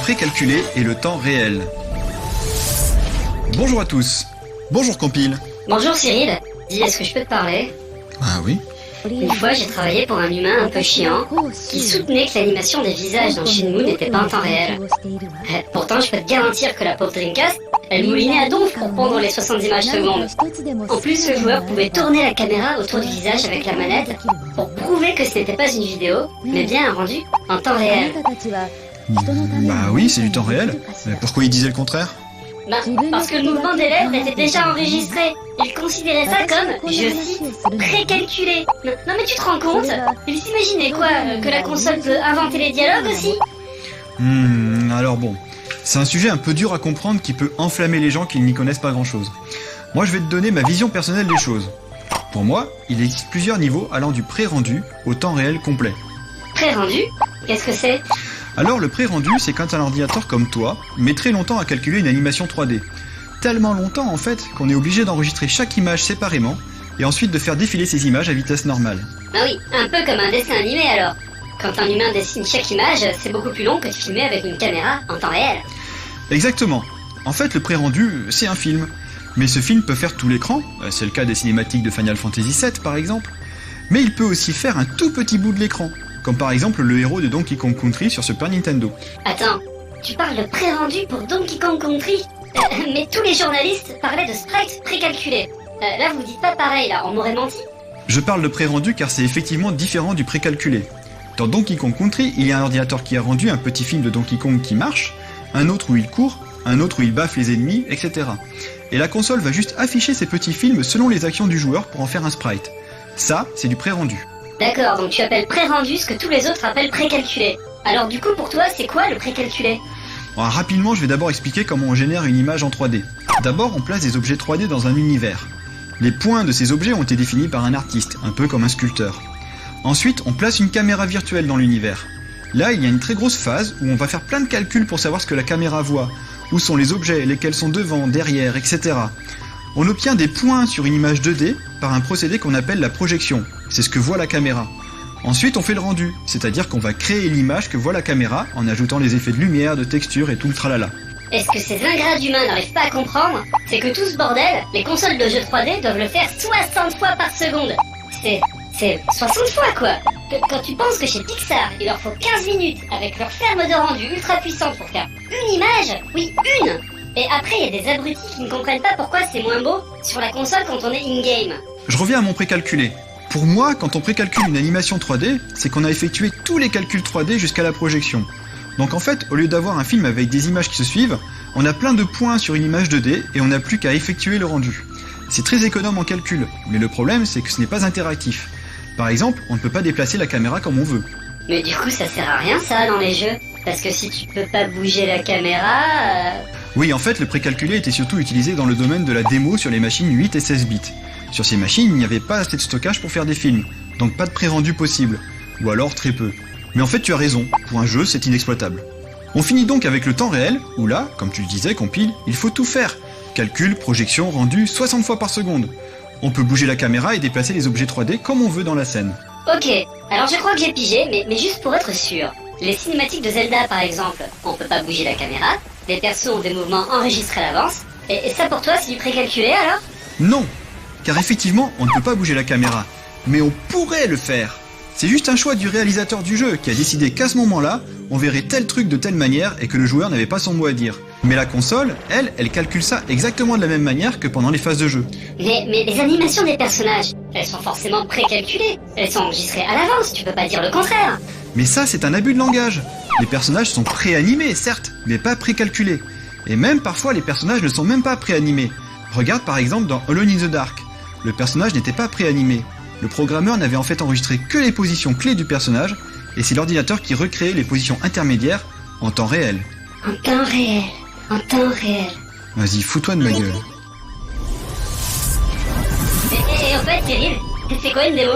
précalculé et le temps réel. Bonjour à tous. Bonjour Compile. Bonjour Cyril. Dis, est-ce que je peux te parler? Ah oui. Une fois, j'ai travaillé pour un humain un peu chiant qui soutenait que l'animation des visages dans Shenmue n'était pas en temps réel. Pourtant, je peux te garantir que la pauvre Dreamcast, elle moulinait à donf pour pondre les 70 images secondes. En plus, le joueur pouvait tourner la caméra autour du visage avec la manette pour prouver que ce n'était pas une vidéo, mais bien un rendu en temps réel. Bah oui, c'est du temps réel. Mais pourquoi il disait le contraire? Parce que le mouvement des lèvres était déjà enregistré. Il considérait ça comme, je cite, précalculé. Non mais tu te rends compte? Il s'imaginait quoi? Que la console peut inventer les dialogues aussi? Alors bon, c'est un sujet un peu dur à comprendre qui peut enflammer les gens qui n'y connaissent pas grand-chose. Moi je vais te donner ma vision personnelle des choses. Pour moi, il existe plusieurs niveaux allant du pré-rendu au temps réel complet. Pré-rendu? Qu'est-ce que c'est? Alors le pré-rendu, c'est quand un ordinateur comme toi met très longtemps à calculer une animation 3D. Tellement longtemps en fait qu'on est obligé d'enregistrer chaque image séparément et ensuite de faire défiler ces images à vitesse normale. Ah oui, un peu comme un dessin animé alors. Quand un humain dessine chaque image, c'est beaucoup plus long que de filmer avec une caméra en temps réel. Exactement. En fait, le pré-rendu, c'est un film. Mais ce film peut faire tout l'écran, c'est le cas des cinématiques de Final Fantasy VII par exemple, mais il peut aussi faire un tout petit bout de l'écran, comme par exemple le héros de Donkey Kong Country sur Super Nintendo. Attends, tu parles de pré-rendu pour Donkey Kong Country? Mais tous les journalistes parlaient de sprites précalculés. Là vous dites pas pareil, là, on m'aurait menti. Je parle de pré-rendu car c'est effectivement différent du précalculé. Dans Donkey Kong Country, il y a un ordinateur qui a rendu un petit film de Donkey Kong qui marche, un autre où il court, un autre où il baffe les ennemis, etc. Et la console va juste afficher ces petits films selon les actions du joueur pour en faire un sprite. Ça, c'est du pré-rendu. D'accord, donc tu appelles pré-rendu ce que tous les autres appellent précalculé. Alors du coup pour toi, c'est quoi le précalculé? Alors, rapidement, je vais d'abord expliquer comment on génère une image en 3D. D'abord, on place des objets 3D dans un univers. Les points de ces objets ont été définis par un artiste, un peu comme un sculpteur. Ensuite, on place une caméra virtuelle dans l'univers. Là, il y a une très grosse phase où on va faire plein de calculs pour savoir ce que la caméra voit, où sont les objets, lesquels sont devant, derrière, etc. On obtient des points sur une image 2D par un procédé qu'on appelle la projection. C'est ce que voit la caméra. Ensuite, on fait le rendu, c'est-à-dire qu'on va créer l'image que voit la caméra en ajoutant les effets de lumière, de texture et tout le tralala. Et ce que ces ingrats d'humains n'arrivent pas à comprendre, c'est que tout ce bordel, les consoles de jeux 3D doivent le faire 60 fois par seconde. C'est 60 fois quoi. Quand tu penses que chez Pixar, il leur faut 15 minutes avec leur ferme de rendu ultra puissante pour faire une image, oui une. Et après il y a des abrutis qui ne comprennent pas pourquoi c'est moins beau sur la console quand on est in-game. Je reviens à mon précalculé. Pour moi, quand on précalcule une animation 3D, c'est qu'on a effectué tous les calculs 3D jusqu'à la projection. Donc en fait, au lieu d'avoir un film avec des images qui se suivent, on a plein de points sur une image 2D et on n'a plus qu'à effectuer le rendu. C'est très économe en calcul, mais le problème c'est que ce n'est pas interactif. Par exemple, on ne peut pas déplacer la caméra comme on veut. Mais du coup ça sert à rien ça dans les jeux, parce que si tu peux pas bouger la caméra... Oui, en fait, le précalculé était surtout utilisé dans le domaine de la démo sur les machines 8 et 16 bits. Sur ces machines, il n'y avait pas assez de stockage pour faire des films, donc pas de pré-rendu possible, ou alors très peu. Mais en fait, tu as raison, pour un jeu, c'est inexploitable. On finit donc avec le temps réel, où là, comme tu le disais, Compile, il faut tout faire. Calcul, projection, rendu, 60 fois par seconde. On peut bouger la caméra et déplacer les objets 3D comme on veut dans la scène. Ok, alors je crois que j'ai pigé, mais juste pour être sûr. Les cinématiques de Zelda par exemple, on peut pas bouger la caméra, les persos ont des mouvements enregistrés à l'avance, et ça pour toi c'est du précalculé alors? Non, car effectivement on ne peut pas bouger la caméra, mais on pourrait le faire. C'est juste un choix du réalisateur du jeu qui a décidé qu'à ce moment-là, on verrait tel truc de telle manière et que le joueur n'avait pas son mot à dire. Mais la console, elle calcule ça exactement de la même manière que pendant les phases de jeu. Mais les animations des personnages, elles sont forcément précalculées, elles sont enregistrées à l'avance, tu peux pas dire le contraire. Mais ça, c'est un abus de langage. Les personnages sont préanimés, certes, mais pas précalculés. Et même parfois, les personnages ne sont même pas préanimés. Regarde par exemple dans Alone in the Dark. Le personnage n'était pas préanimé. Le programmeur n'avait en fait enregistré que les positions clés du personnage, et c'est l'ordinateur qui recréait les positions intermédiaires en temps réel. En temps réel, en temps réel. Vas-y, fous-toi de ma gueule. Et en fait, Cyril, c'est quoi une démo?